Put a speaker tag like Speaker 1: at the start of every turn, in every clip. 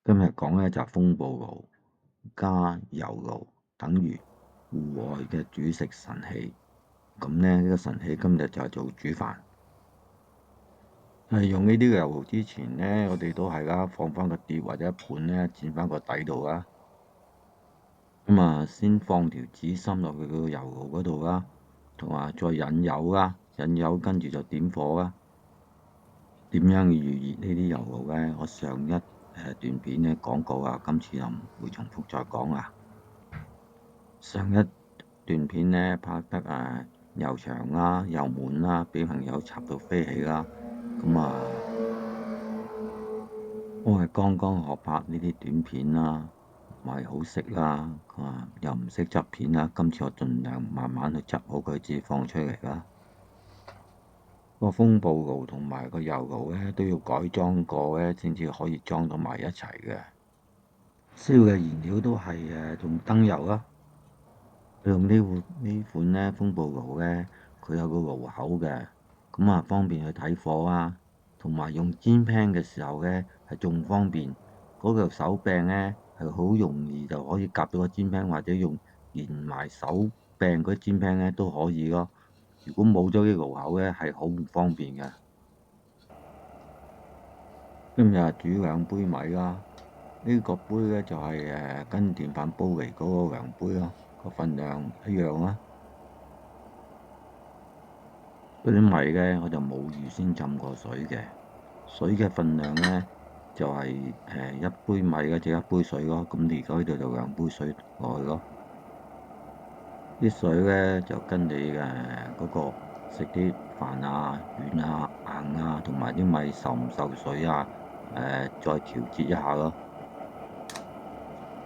Speaker 1: 今日講咧就風暴爐加油爐等於戶外嘅煮食神器。咁咧呢個神器今日就係做煮飯。用呢啲油爐之前咧，我哋都係啦，放翻個碟或者一盤咧，墊翻個底度啦。咁啊，先放條紙芯落去個油爐嗰度啦，同埋再引油啦，引油跟住就點火啦。點樣預熱呢啲油爐咧？我上一段片咧講過啊，今次又唔會重複再講啦。上一段片咧拍得又長啦，又悶啦，俾朋友插到飛起啦。咁我係剛剛學拍呢啲短片啦，唔係好識啦，又唔識執片啦。今次我盡量慢慢去執好佢，先放出嚟啦。個風暴爐同埋個油爐咧都要改裝過咧，先至可以裝到埋一齊嘅。燒嘅燃料都係用燈油啦。用呢款咧風暴爐咧，佢有個爐口嘅，咁方便去睇火啊。同埋用煎 pan 嘅時候咧，係仲方便。嗰條手柄咧係好容易就可以夾到個煎 pan，或者用連埋手柄嗰啲煎 pan 咧都可以咯。如果冇咗呢個爐口咧，係好唔方便嘅。今日煮2杯米啦，呢個杯咧就係跟電飯煲嚟嗰個量杯咯，個份量一樣啦。嗰啲米咧我就冇預先浸過水嘅，水嘅份量咧就係一杯米嘅就一杯水咯。咁你而家呢度就2杯水落去咯。啲水咧就跟你嗰個食啲飯啊、軟啊、硬啊，同埋啲米受唔受水啊，再調節一下咯。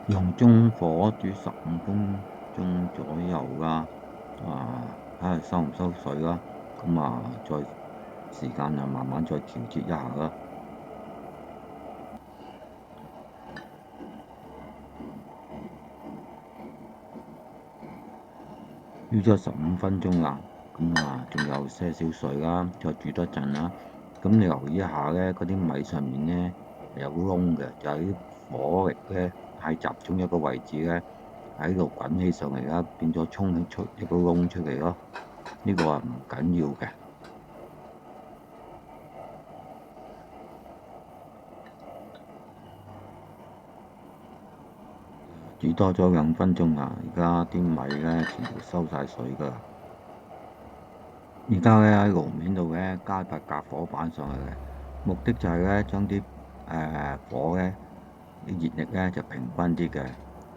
Speaker 1: 用中火煮15分鐘左右啦，睇下收唔收水啦。再時間慢慢再調節一下啦。煮咗15分鐘啦，仲有些少水啦，再煮多陣啦。咁你留意一下咧，嗰啲米上面咧有窿嘅，就係啲火力咧太集中一個位置咧，喺度滾起上嚟啦，變咗衝出一個窿出嚟咯。呢個係唔緊要嘅。煮多咗2分鐘啦，而家啲米咧全部收晒水㗎啦。而家咧喺爐面度咧加塊隔火板上去嘅，目的就係咧將啲火咧啲熱力咧就平均啲嘅。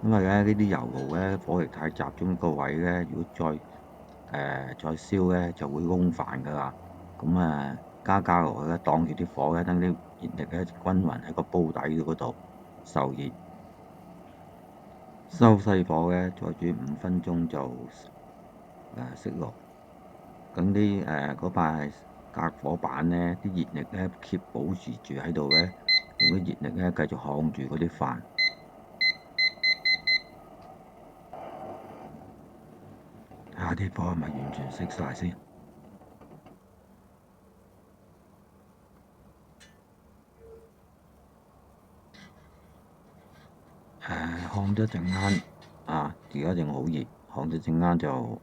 Speaker 1: 因為咧呢啲油爐咧火力太集中個位咧，如果再燒咧就會燶飯㗎啦。加落去咧擋住啲火咧，等啲熱力咧均勻喺個煲底嗰度受熱。收細火咧，再煮5分鐘就熄爐。咁嗰塊隔火板咧，啲熱力咧 keep 保持住喺度咧，用啲熱力咧繼續烘住嗰啲飯。睇下啲火係咪完全熄晒先。烘咗陣間而家仲好熱，烘咗陣間就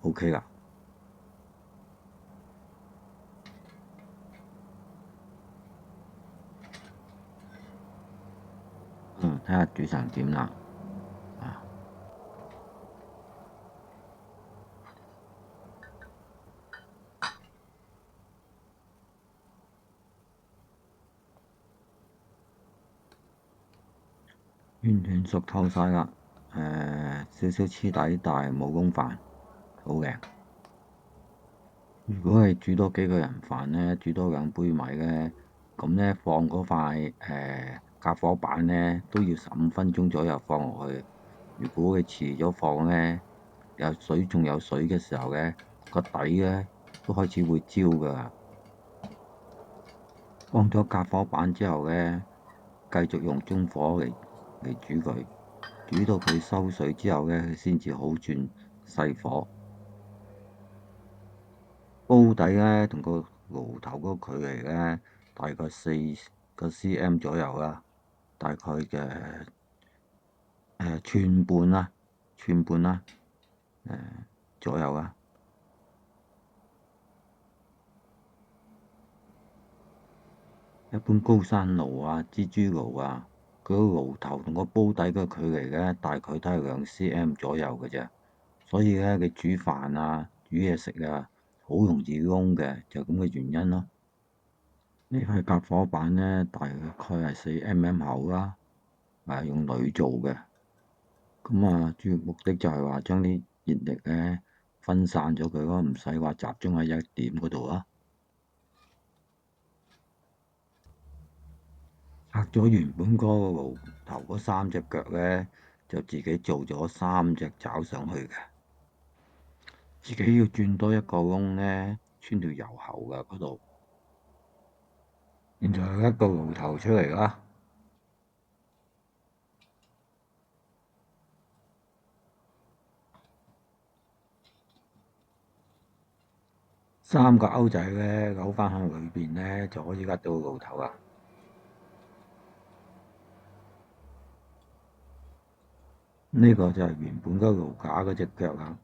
Speaker 1: OK 啦。睇下煮成點啦。完全熟透晒啦。少少黐底，但係冇燶飯，好靚。如果係煮多幾個人飯咧，煮多2杯米咧，咁咧放嗰塊隔火板咧都要15分鐘左右放落去。如果佢遲咗放咧，仲有水嘅時候咧，個底咧都開始會焦㗎啦。放咗隔火板之後咧，繼續用中火嚟煮佢，煮到佢收水之後咧，佢先至好轉細火。煲底咧同個爐頭嗰個距離咧，大概4cm 左右啦。大概嘅寸半啦，寸半啦，誒左右啦。一般高山爐啊、蜘蛛爐啊，佢個爐頭同個煲底嘅距離咧，大概都係2cm 左右嘅啫。所以咧，你煮飯啊、煮嘢食啊，好容易燶嘅，就咁嘅原因咯。呢塊隔火板咧，大概係4mm 厚啦，係用鋁做嘅。咁啊，主要目的就係話將啲熱力咧分散咗佢咯，唔使話集中喺一點嗰度啊。拆咗原本嗰個爐頭嗰3隻腳咧，就自己做咗3隻爪上去嘅。自己要鑽多一個窿咧，穿條油喉嘅嗰度。現在有一個爐頭出嚟啦，3個鈎仔咧扭返向裏邊咧，就可以甩到個爐頭啦。呢個就係原本嗰爐架嗰隻腳啦。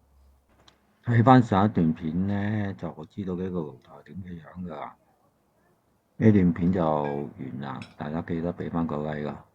Speaker 1: 睇翻上一段片咧，就我知道呢個爐頭係點嘅樣噶啦。呢段片就完啦，大家記得畀翻個 like啦。